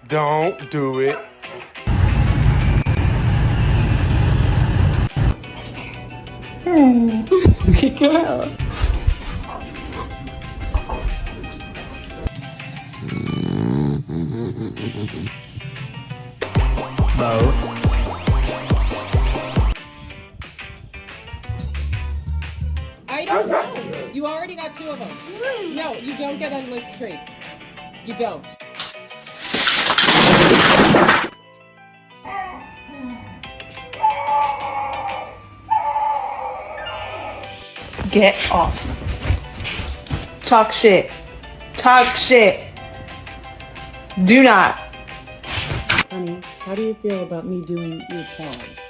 Don't do it. Good girl. Bo. I don't know. You already got 2 of them. No, you don't get endless traits. You don't. Get off. Talk shit. Talk shit. Do not. Honey, how do you feel about me doing your paws?